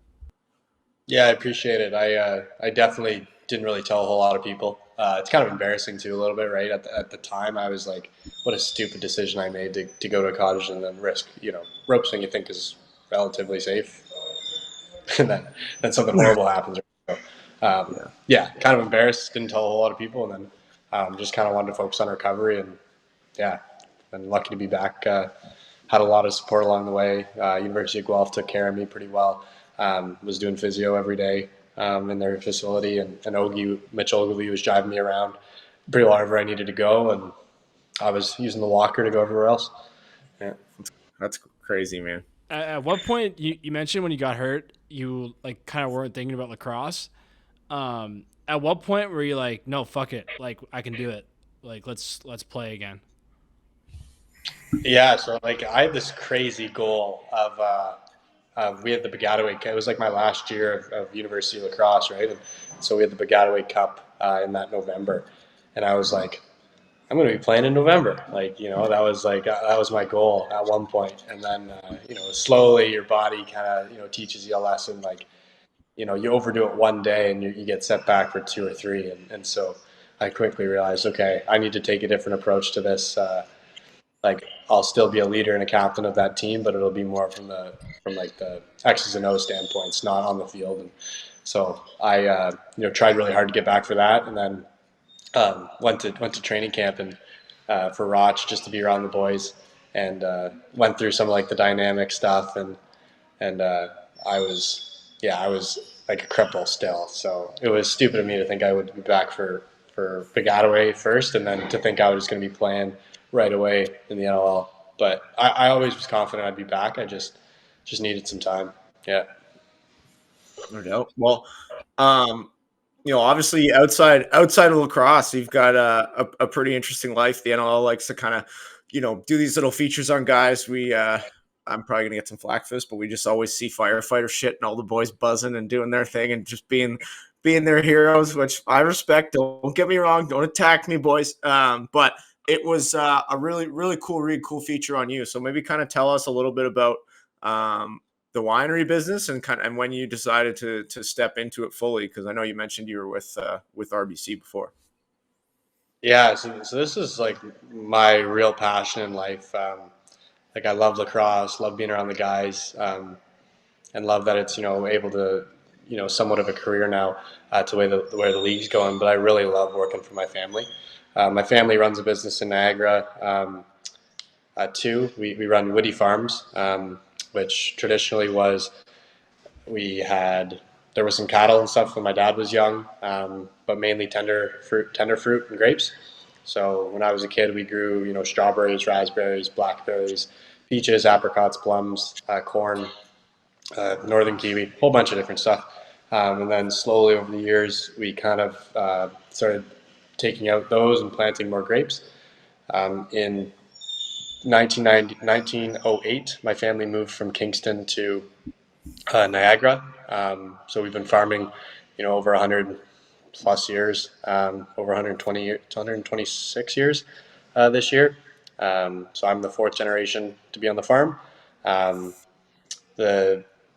Speaker 5: yeah, I appreciate it. I definitely didn't really tell a whole lot of people. It's kind of embarrassing too, a little bit, right? At the time, I was like, what a stupid decision I made to go to a cottage and then risk, rope swing you think is relatively safe, and then something horrible happens. So, kind of embarrassed, didn't tell a whole lot of people, and then just kind of wanted to focus on recovery, and yeah, been lucky to be back. Had a lot of support along the way. University of Guelph took care of me pretty well. Was doing physio every day in their facility, and Mitch Ogilvie was driving me around pretty wherever I needed to go, and I was using the walker to go everywhere else. Yeah.
Speaker 3: That's crazy, man.
Speaker 1: At what point you mentioned when you got hurt, you like kind of weren't thinking about lacrosse. At what point were you like, no, fuck it, like I can do it, like let's play again?
Speaker 5: Yeah, so like I had this crazy goal of we had the Begataway. It was like my last year of University Lacrosse, right? And so we had the Begataway Cup in that November, and I was like, I'm going to be playing in November. Like, that was my goal at one point. And then, slowly your body kind of, teaches you a lesson. Like, you overdo it one day and you get set back for two or three. And so I quickly realized, okay, I need to take a different approach to this. Like, I'll still be a leader and a captain of that team, but it'll be more from the X's and O's standpoints, not on the field. And so I, tried really hard to get back for that. And then, went to training camp and for Roch, just to be around the boys, and went through some of like the dynamic stuff, and I was like a cripple still. So it was stupid of me to think I would be back for Begataway first, and then to think I was going to be playing right away in the NLL. But I always was confident I'd be back. I just needed some time. Yeah.
Speaker 3: No doubt. Well, obviously outside of lacrosse, you've got a pretty interesting life. The NLL likes to kind of, do these little features on guys. I'm probably gonna get some flack for this, but we just always see firefighter shit and all the boys buzzing and doing their thing and just being their heroes, which I respect. Don't get me wrong. Don't attack me, boys. But it was a really, really cool feature on you. So maybe kind of tell us a little bit about the winery business and when you decided to step into it fully, because I know you mentioned you were with RBC before.
Speaker 5: Yeah, so this is like my real passion in life. Like I love lacrosse, love being around the guys, and love that it's able to somewhat of a career now to where the league's going. But I really love working for my family. My family runs a business in Niagara too. We run Whitty Farms, which traditionally was there was some cattle and stuff when my dad was young, but mainly tender fruit and grapes. So when I was a kid, we grew strawberries, raspberries, blackberries, peaches, apricots, plums, corn, northern kiwi, whole bunch of different stuff. And then slowly over the years, we kind of started taking out those and planting more grapes. In 1908, my family moved from Kingston to Niagara. So we've been farming, over 100 plus years, over 120, 126 years this year. So I'm the fourth generation to be on the farm. Um,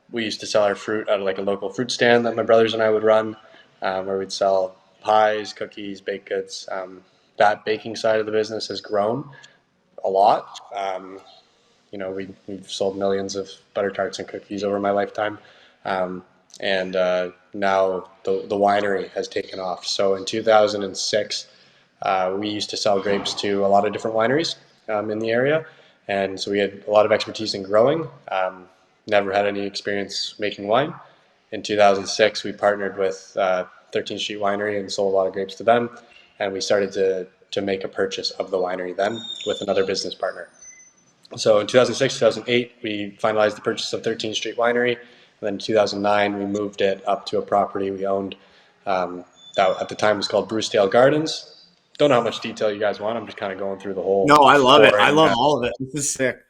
Speaker 5: we used to sell our fruit at like a local fruit stand that my brothers and I would run, where we'd sell pies, cookies, baked goods. That baking side of the business has grown a lot. We've sold millions of butter tarts and cookies over my lifetime. And now the winery has taken off. So in 2006, we used to sell grapes to a lot of different wineries in the area. And so we had a lot of expertise in growing. Never had any experience making wine. In 2006, we partnered with 13th Street Winery and sold a lot of grapes to them. And we started to make a purchase of the winery then with another business partner. So in 2006, 2008, we finalized the purchase of 13th Street Winery. And then in 2009, we moved it up to a property we owned that at the time was called Brucedale Gardens. Don't know how much detail you guys want. I'm just kind of going through the whole.
Speaker 3: No, I love it. I
Speaker 5: boring,
Speaker 3: love all of it. This is sick.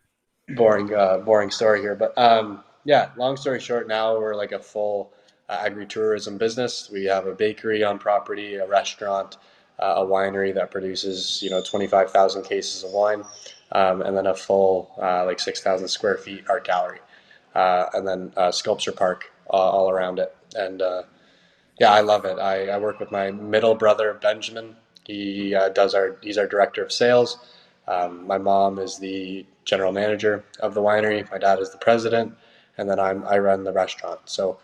Speaker 5: boring story here. But yeah, long story short, now we're like a full agritourism business. We have a bakery on property, a restaurant, a winery that produces 25,000 cases of wine, and then a full like 6,000 square feet art gallery, and then a sculpture park all around it. And yeah, I love it. I work with my middle brother Benjamin. He's our director of sales. My mom is the general manager of the winery. My dad is the president, and then I run the restaurant. So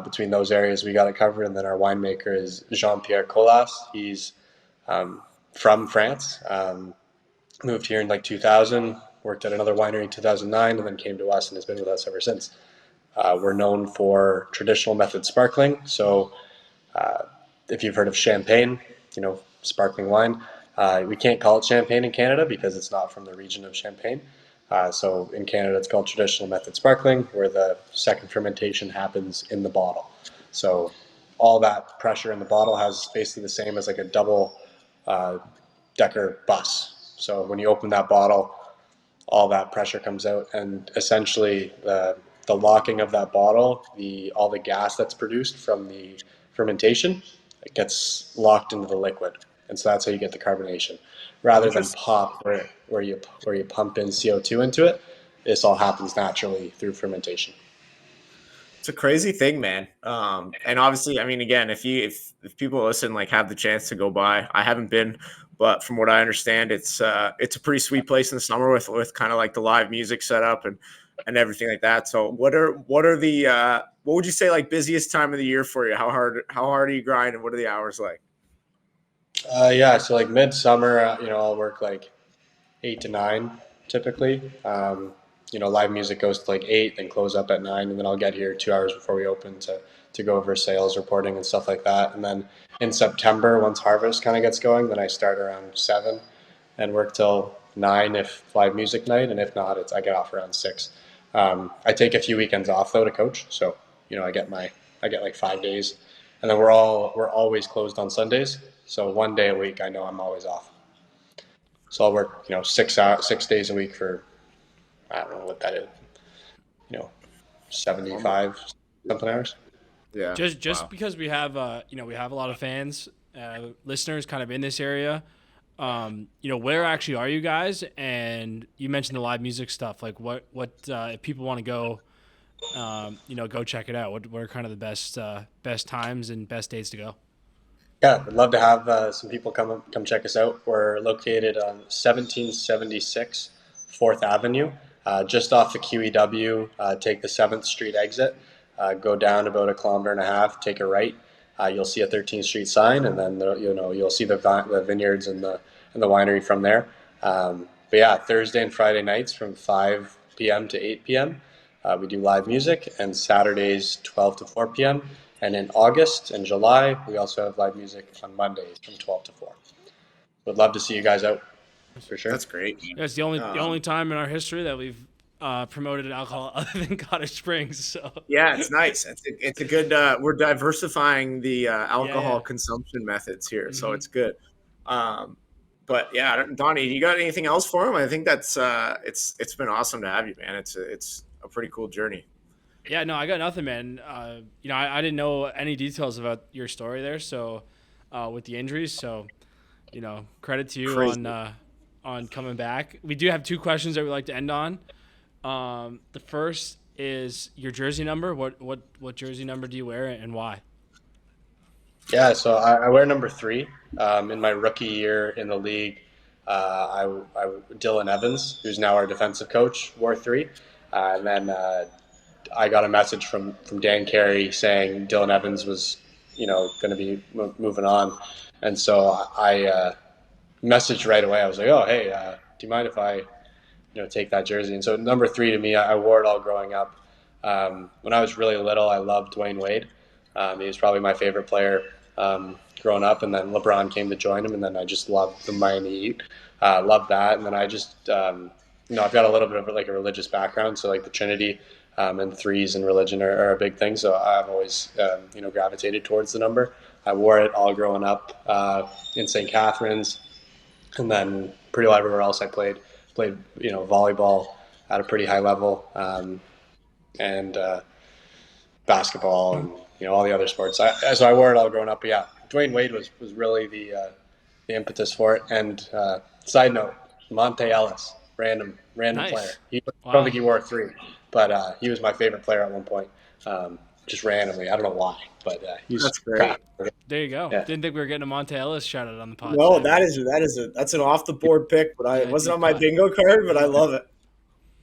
Speaker 5: between those areas, we got it covered. And then our winemaker is Jean-Pierre Colas. He's from France. Moved here in like 2000. Worked at another winery in 2009, and then came to us and has been with us ever since. We're known for traditional method sparkling. So if you've heard of champagne, sparkling wine, we can't call it champagne in Canada because it's not from the region of Champagne. So in Canada, it's called traditional method sparkling, where the second fermentation happens in the bottle. So all that pressure in the bottle has basically the same as like a double decker bus. So when you open that bottle, all that pressure comes out, and essentially the locking of that bottle, all the gas that's produced from the fermentation, it gets locked into the liquid, and so that's how you get the carbonation. Rather than pop, where you pump in CO2 into it, this all happens naturally through fermentation.
Speaker 3: It's a crazy thing, man. And obviously, I mean, again, if people listen, like have the chance to go by, I haven't been, but from what I understand, it's a pretty sweet place in the summer with kind of like the live music setup and everything like that. So what would you say like busiest time of the year for you? How hard are you grinding? What are the hours like?
Speaker 5: Yeah, so like midsummer, I'll work like 8 to 9 typically. Live music goes to like 8, then close up at 9, and then I'll get here 2 hours before we open to go over sales reporting and stuff like that. And then in September, once harvest kind of gets going, then I start around 7 and work till 9 if live music night, and if not, I get off around 6. I take a few weekends off though to coach, so I get like 5 days, and then we're always closed on Sundays. So 1 day a week, I know I'm always off. So I'll work 6 days a week for, I don't know what that is, 75 something hours.
Speaker 3: Yeah.
Speaker 1: Just
Speaker 3: wow.
Speaker 1: because we have we have a lot of fans, listeners kind of in this area. Where actually are you guys? And you mentioned the live music stuff. Like what if people want to go, go check it out. What are kind of the best times and best dates to go?
Speaker 5: Yeah, I'd love to have some people come check us out. We're located on 1776 4th Avenue, just off the QEW. Take the 7th Street exit, go down about 1.5 kilometers, take a right. You'll see a 13th Street sign, and then you'll see the vineyards and the winery from there. But yeah, Thursday and Friday nights from 5 p.m. to 8 p.m. We do live music, and Saturdays 12 to 4 p.m. And in August and July, we also have live music on Mondays from 12 to 4. Would love to see you guys out for sure.
Speaker 3: That's great.
Speaker 1: Yeah, it's the only time in our history that we've promoted alcohol other than Cottage Springs. So
Speaker 3: Yeah, it's nice. It's a good. We're diversifying the alcohol
Speaker 1: yeah.
Speaker 3: consumption methods here, so
Speaker 1: Hmm.
Speaker 3: it's good. Um, but yeah, Donnie, you got anything else for him? I think that's it's been awesome to have you, man. It's a pretty cool journey.
Speaker 1: Yeah, no, I got nothing, man. I didn't know any details about your story there. So with the injuries, so credit to you
Speaker 3: Crazy.
Speaker 1: on coming back. We do have two questions that we like to end on. The first is your jersey number. What jersey number do you wear and why?
Speaker 5: Yeah, so I wear number 3. In my rookie year in the league, Dylan Evans, who's now our defensive coach, wore 3. And then I got a message from Dan Carey saying Dylan Evans was, going to be moving on. And so I messaged right away. I was like, oh, hey, do you mind if I, take that jersey? And so number 3 to me, I wore it all growing up. When I was really little, I loved Dwayne Wade. He was probably my favorite player growing up, and then LeBron came to join him, and then I just loved the Miami Heat. Loved that, and then I just, I've got a little bit of like a religious background, so like the Trinity and threes and religion are a big thing. So I've always, gravitated towards the number. I wore it all growing up in St. Catharines, and then pretty well everywhere else I played, volleyball at a pretty high level, and basketball and all the other sports. So I wore it all growing up. But yeah, Dwayne Wade was really the impetus for it. And side note, Monte Ellis, random
Speaker 1: Nice.
Speaker 5: player. I
Speaker 1: Wow.
Speaker 5: don't think he wore 3, but he was my favorite player at one point. Just randomly, I don't know why, but he's
Speaker 3: That's great.
Speaker 1: There you go.
Speaker 5: Yeah.
Speaker 1: Didn't think we were getting a Monte Ellis shout out on the pod.
Speaker 3: No,
Speaker 1: today.
Speaker 3: that's an off the board pick, but it
Speaker 1: Yeah,
Speaker 3: wasn't
Speaker 1: deep
Speaker 3: on my
Speaker 1: cut.
Speaker 3: bingo card, but I love it.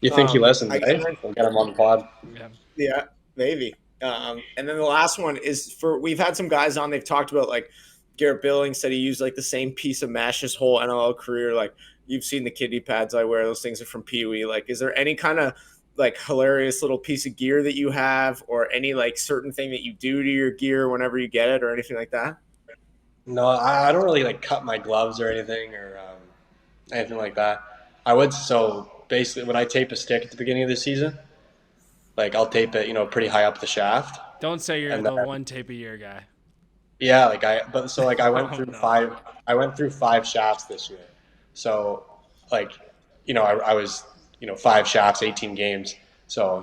Speaker 5: You think he listens,
Speaker 3: I
Speaker 5: right?
Speaker 3: guess-
Speaker 5: We'll get him on the pod.
Speaker 1: Yeah.
Speaker 3: Yeah, maybe. And then the last one is we've had some guys on. They've talked about like Garrett Billings said he used like the same piece of mesh his whole NLL career. Like you've seen the kiddie pads I wear; those things are from Pee Wee. Like, is there any kind of like hilarious little piece of gear that you have, or any like certain thing that you do to your gear whenever you get it, or anything like that?
Speaker 5: No, I don't really like cut my gloves or anything or anything like that. I would so basically when I tape a stick at the beginning of the season, like I'll tape it, pretty high up the shaft.
Speaker 1: Don't say you're
Speaker 5: And
Speaker 1: the
Speaker 5: then,
Speaker 1: one tape a year guy.
Speaker 5: yeah, I went
Speaker 1: Oh,
Speaker 5: through
Speaker 1: no.
Speaker 5: 5. I went through 5 shafts this year. So like, I was 5 shafts, 18 games. So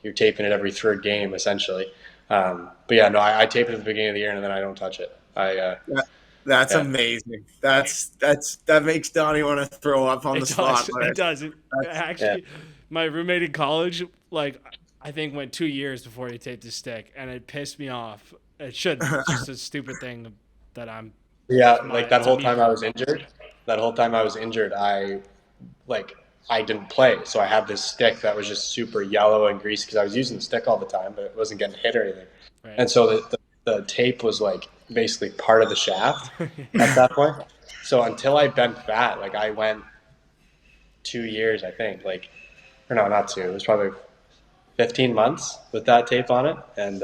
Speaker 5: you're taping it every third game essentially. But yeah, no, I tape it at the beginning of the year and then I don't touch it.
Speaker 3: That's
Speaker 5: Yeah.
Speaker 3: amazing. That makes Donnie want to throw up on the
Speaker 1: It
Speaker 3: spot.
Speaker 1: does.
Speaker 3: but
Speaker 1: It does. Actually,
Speaker 5: Yeah.
Speaker 1: my roommate in college, like, I think went 2 years before he taped his stick, and it pissed me off. It shouldn't. It's just a stupid thing that I'm.
Speaker 5: Yeah,
Speaker 1: it's
Speaker 5: like that
Speaker 1: it's a
Speaker 5: whole
Speaker 1: me
Speaker 5: time I was
Speaker 1: problem.
Speaker 5: injured. That whole time I was injured, I didn't play, so I had this stick that was just super yellow and greasy because I was using the stick all the time, but it wasn't getting hit or anything.
Speaker 1: Right.
Speaker 5: And so the tape was like basically part of the shaft at that point. So until I bent that, like I went 2 years, I think, or no, not 2. It was probably 15 months with that tape on it, and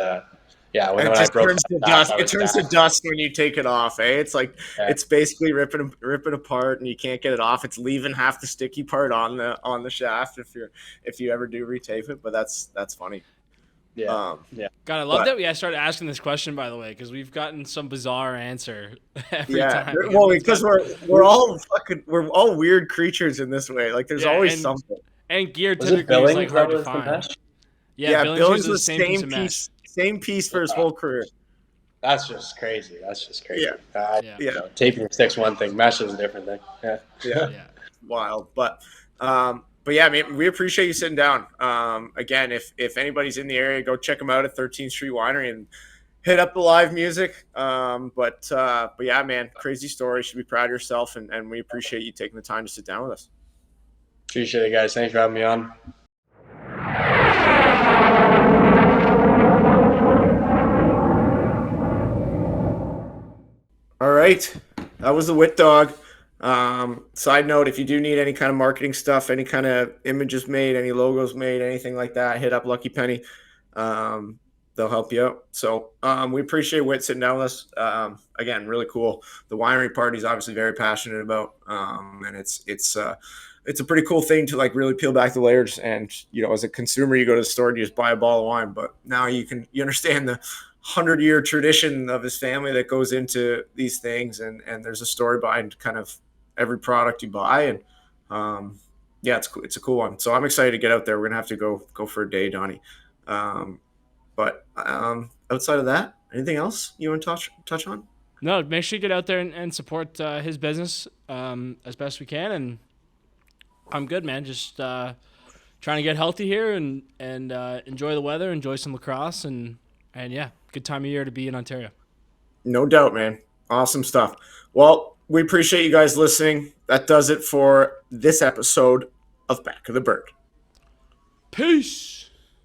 Speaker 5: yeah, when
Speaker 3: It
Speaker 5: I
Speaker 3: just
Speaker 5: broke
Speaker 3: turns to
Speaker 5: that
Speaker 3: dust.
Speaker 5: shaft, I
Speaker 3: It
Speaker 5: was
Speaker 3: turns to
Speaker 5: sad.
Speaker 3: dust when you take it off. It's like
Speaker 5: Yeah.
Speaker 3: it's basically ripping apart, and you can't get it off. It's leaving half the sticky part on the shaft if you ever do retape it. But that's funny.
Speaker 5: Yeah, yeah.
Speaker 1: God, I love
Speaker 3: But-
Speaker 1: that we started asking this question, by the way, because we've gotten some bizarre answer every
Speaker 3: Yeah,
Speaker 1: time.
Speaker 3: well, because we're all weird creatures in this way. Like there's
Speaker 1: Yeah,
Speaker 3: always
Speaker 1: and-
Speaker 3: something.
Speaker 1: And gear
Speaker 5: Was it
Speaker 1: typically is
Speaker 5: Billings
Speaker 1: like
Speaker 5: that
Speaker 1: hard to
Speaker 5: was the
Speaker 1: find.
Speaker 5: mesh?
Speaker 1: Yeah,
Speaker 3: Billings
Speaker 1: uses
Speaker 3: was
Speaker 1: the
Speaker 3: the
Speaker 1: same piece of mesh.
Speaker 3: same piece for his whole career.
Speaker 5: That's just crazy.
Speaker 3: Yeah.
Speaker 1: Yeah.
Speaker 3: Yeah,
Speaker 5: Taping your stick's one thing, mesh is a different thing. Yeah.
Speaker 3: yeah.
Speaker 1: Yeah.
Speaker 3: Wild. But yeah, man, we appreciate you sitting down. Again, if anybody's in the area, go check them out at 13th Street Winery and hit up the live music. But yeah, man, crazy story. You should be proud of yourself, and we appreciate you taking the time to sit down with us.
Speaker 5: Appreciate it, guys. Thanks for having me on.
Speaker 3: All right, that was the Wit Dog. Side note, if you do need any kind of marketing stuff, any kind of images made, any logos made, anything like that, hit up Lucky Penny. They'll help you out. So we appreciate Wit sitting down with us. Again, really cool. The winery part he's obviously very passionate about, and it's it's a pretty cool thing to like really peel back the layers. And, you know, as a consumer, you go to the store and you just buy a bottle of wine, but now you understand the 100-year tradition of his family that goes into these things. And there's a story behind kind of every product you buy. And, yeah, it's a cool one. So I'm excited to get out there. We're going to have to go for a day, Donnie. But outside of that, anything else you want to touch on?
Speaker 1: No, make sure you get out there and support his business as best we can. And I'm good, man. Just trying to get healthy here and enjoy the weather, enjoy some lacrosse, and yeah, good time of year to be in Ontario.
Speaker 3: No doubt, man. Awesome stuff. Well, we appreciate you guys listening. That does it for this episode of Back of the Bird.
Speaker 1: Peace.